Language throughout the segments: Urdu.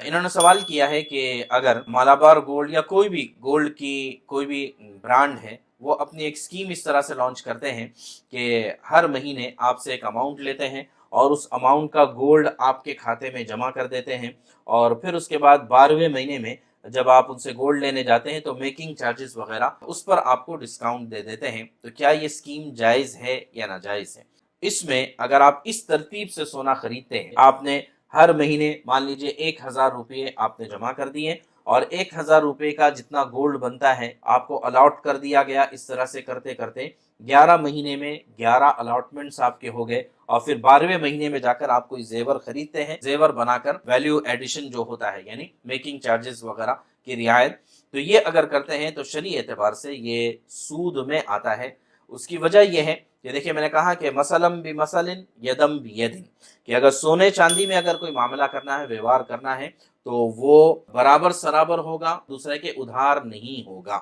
انہوں نے سوال کیا ہے کہ اگر مالابار گولڈ یا کوئی بھی گولڈ کی کوئی بھی برانڈ ہے، وہ اپنی ایک اسکیم اس طرح سے لانچ کرتے ہیں کہ ہر مہینے آپ سے ایک اماؤنٹ لیتے ہیں اور اس اماؤنٹ کا گولڈ آپ کے کھاتے میں جمع کر دیتے ہیں، اور پھر اس کے بعد 12ویں مہینے میں جب آپ ان سے گولڈ لینے جاتے ہیں تو میکنگ چارجز وغیرہ اس پر آپ کو ڈسکاؤنٹ دے دیتے ہیں، تو کیا یہ اسکیم جائز ہے یا ناجائز ہے؟ اس میں اگر آپ اس ترتیب سے سونا خریدتے ہیں، آپ نے ہر مہینے مان لیجئے 1000 روپے آپ نے جمع کر دیے، اور 1000 روپے کا جتنا گولڈ بنتا ہے آپ کو الاٹ کر دیا گیا، اس طرح سے کرتے کرتے 11 مہینے میں 11 الاٹمنٹس آپ کے ہو گئے، اور پھر 12ویں مہینے میں جا کر آپ کوئی زیور خریدتے ہیں، زیور بنا کر ویلیو ایڈیشن جو ہوتا ہے یعنی میکنگ چارجز وغیرہ کی رعایت، تو یہ اگر کرتے ہیں تو شرعی اعتبار سے یہ سود میں آتا ہے۔ اس کی وجہ یہ ہے کہ دیکھیں، میں نے کہا کہ مثلاً بمثل یدم بید، کہ اگر سونے چاندی میں اگر کوئی معاملہ کرنا ہے، ویوہار کرنا ہے، تو وہ برابر سرابر ہوگا، دوسرے کے ادھار نہیں ہوگا۔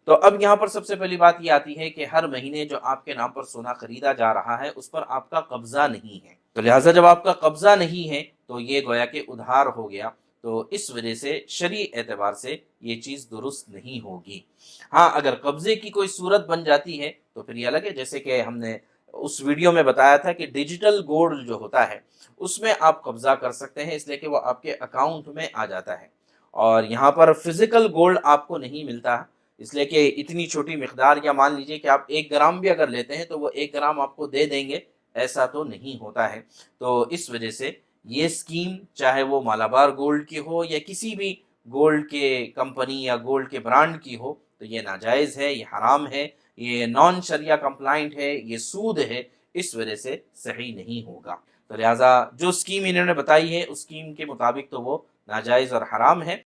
تو اب یہاں پر سب سے پہلی بات یہ آتی ہے کہ ہر مہینے جو آپ کے نام پر سونا خریدا جا رہا ہے اس پر آپ کا قبضہ نہیں ہے، تو لہٰذا جب آپ کا قبضہ نہیں ہے تو یہ گویا کہ ادھار ہو گیا، تو اس وجہ سے شرعی اعتبار سے یہ چیز درست نہیں ہوگی۔ ہاں، اگر قبضے کی کوئی صورت بن جاتی ہے تو پھر یہ الگ ہے، جیسے کہ ہم نے اس ویڈیو میں بتایا تھا کہ ڈیجیٹل گولڈ جو ہوتا ہے اس میں آپ قبضہ کر سکتے ہیں، اس لیے کہ وہ آپ کے اکاؤنٹ میں آ جاتا ہے، اور یہاں پر فزیکل گولڈ آپ کو نہیں ملتا، اس لیے کہ اتنی چھوٹی مقدار، یا مان لیجئے کہ آپ 1 گرام بھی اگر لیتے ہیں تو وہ 1 گرام آپ کو دے دیں گے، ایسا تو نہیں ہوتا ہے۔ تو اس وجہ سے یہ اسکیم چاہے وہ مالابار گولڈ کی ہو یا کسی بھی گولڈ کے کمپنی یا گولڈ کے برانڈ کی ہو، تو یہ ناجائز ہے، یہ حرام ہے، یہ نان شریعہ کمپلائنٹ ہے، یہ سود ہے، اس وجہ سے صحیح نہیں ہوگا۔ تو لہٰذا جو اسکیم انہوں نے بتائی ہے اس اسکیم کے مطابق تو وہ ناجائز اور حرام ہے۔